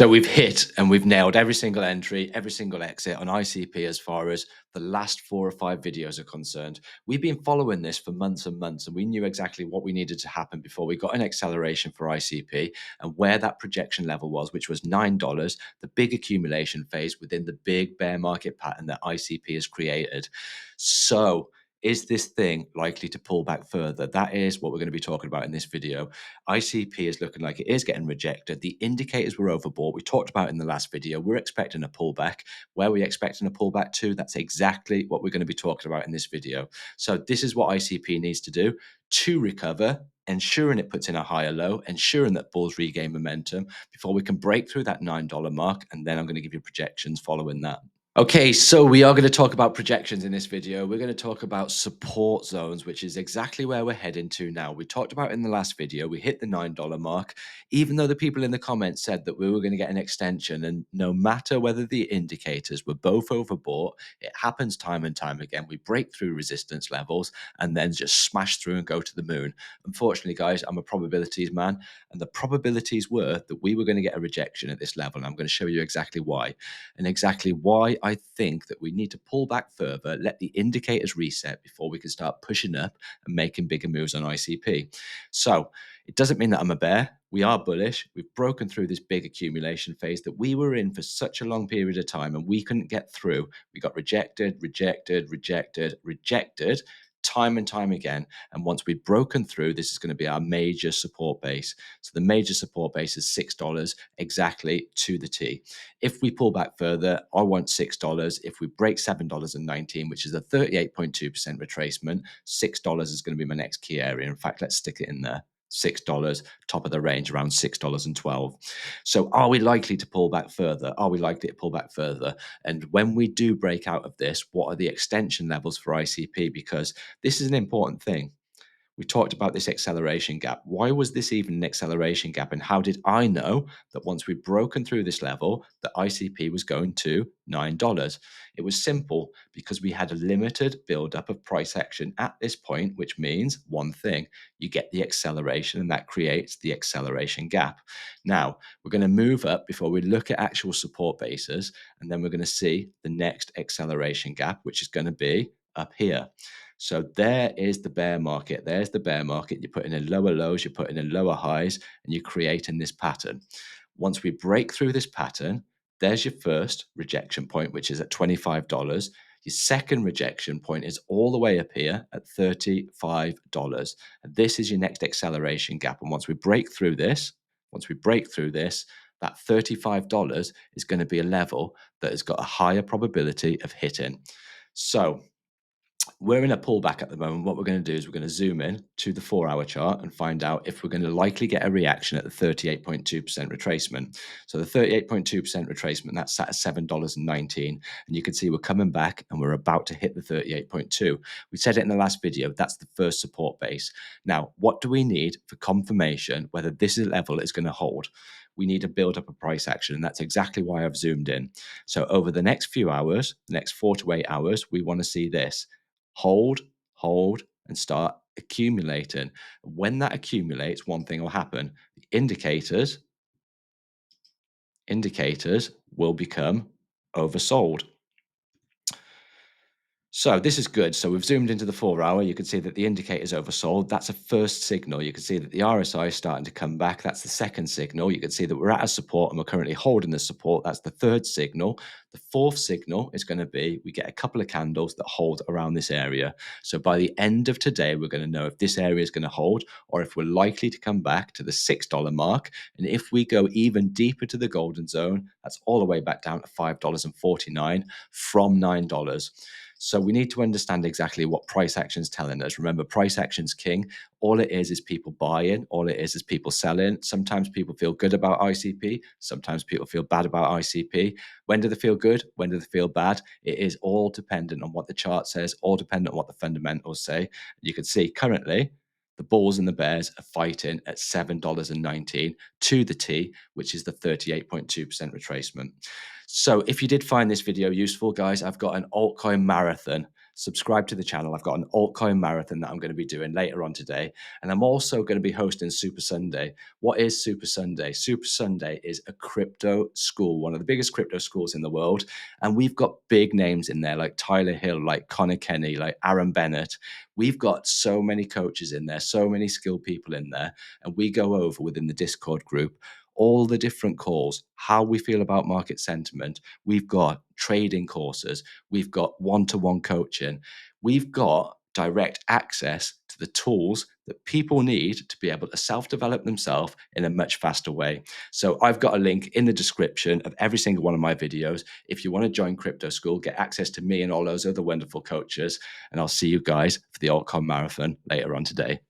So we've hit and we've nailed every single entry, every single exit on ICP as far as the last 4 or 5 videos are concerned. We've been following this for months and months, and we knew exactly what we needed to happen before we got an acceleration for ICP and where that projection level was, which was $9, the big accumulation phase within the big bear market pattern that ICP has created. So is this thing likely to pull back further? That is what we're going to be talking about in this video. ICP is looking like it is getting rejected. The indicators were overbought. We talked about in the last video. We're expecting a pullback. Where are we expecting a pullback to? That's exactly what we're going to be talking about in this video. So this is what ICP needs to do to recover, ensuring it puts in a higher low, ensuring that bulls regain momentum before we can break through that $9 mark. And then I'm going to give you projections following that. Okay, so we are going to talk about projections in this video. We're going to talk about support zones, which is exactly where we're heading to now. We talked about in the last video, we hit the $9 mark, even though the people in the comments said that we were going to get an extension. And no matter whether the indicators were both overbought, it happens time and time again. We break through resistance levels and then just smash through and go to the moon. Unfortunately, guys, I'm a probabilities man, and the probabilities were that we were going to get a rejection at this level. And I'm going to show you exactly why. And exactly why I think that we need to pull back further, let the indicators reset before we can start pushing up and making bigger moves on ICP. So it doesn't mean that I'm a bear. We are bullish. We've broken through this big accumulation phase that we were in for such a long period of time and we couldn't get through. We got rejected, rejected, rejected, rejected time and time again. And once we've broken through, this is going to be our major support base. So the major support base is $6 exactly to the T. If we pull back further, I want $6. If we break $7.19, which is a 38.2% retracement, $6 is going to be my next key area. In fact, let's stick it in there. $6, top of the range, around $6.12. So are we likely to pull back further? Are we likely to pull back further? And when we do break out of this, what are the extension levels for ICP? Because this is an important thing. We talked about this acceleration gap. Why was this even an acceleration gap? And how did I know that once we'd broken through this level, that ICP was going to $9? It was simple because we had a limited buildup of price action at this point, which means one thing, you get the acceleration and that creates the acceleration gap. Now, we're going to move up before we look at actual support bases, and then we're going to see the next acceleration gap, which is going to be up here. So there is the bear market. There's the bear market. You're putting in lower lows, you're putting in lower highs, and you're creating this pattern. Once we break through this pattern, there's your first rejection point, which is at $25. Your second rejection point is all the way up here at $35. And this is your next acceleration gap. And once we break through this, that $35 is going to be a level that has got a higher probability of hitting. So we're in a pullback at the moment. What we're going to do is we're going to zoom in to the 4-hour chart and find out if we're going to likely get a reaction at the 38.2% retracement. So the 38.2% retracement, that's sat at $7.19. And you can see we're coming back and we're about to hit the 38.2. We said it in the last video, that's the first support base. Now, what do we need for confirmation whether this level is going to hold? We need to build up a price action, and that's exactly why I've zoomed in. So over the next few hours, the next 4 to 8 hours, we want to see this. Hold, and start accumulating. When that accumulates, one thing will happen. The indicators will become oversold. So this is good. So we've zoomed into the 4-hour. You can see that the indicator is oversold. That's a first signal. You can see that the RSI is starting to come back. That's the second signal. You can see that we're at a support and we're currently holding the support. That's the third signal. The fourth signal is going to be we get a couple of candles that hold around this area. So by the end of today, we're going to know if this area is going to hold or if we're likely to come back to the $6 mark. And if we go even deeper to the golden zone, that's all the way back down to $5.49 from $9. So we need to understand exactly what price action is telling us. Remember, price action's king. All it is people buying. All it is people selling. Sometimes people feel good about ICP. Sometimes people feel bad about ICP. When do they feel good? When do they feel bad? It is all dependent on what the chart says, all dependent on what the fundamentals say. You can see currently, the bulls and the bears are fighting at $7.19 to the T, which is the 38.2% retracement. So if you did find this video useful, guys, I've got an altcoin marathon subscribe to the channel. I've got an altcoin marathon that I'm going to be doing later on today. And I'm also going to be hosting Super Sunday. What is Super Sunday? Super Sunday is a crypto school, one of the biggest crypto schools in the world. And we've got big names in there like Tyler Hill, like Connor Kenny, like Aaron Bennett. We've got so many coaches in there, so many skilled people in there. And we go over within the Discord group all the different calls, how we feel about market sentiment. We've got trading courses. We've got one-to-one coaching. We've got direct access to the tools that people need to be able to self-develop themselves in a much faster way. So I've got a link in the description of every single one of my videos. If you want to join Crypto School, get access to me and all those other wonderful coaches. And I'll see you guys for the Altcoin Marathon later on today.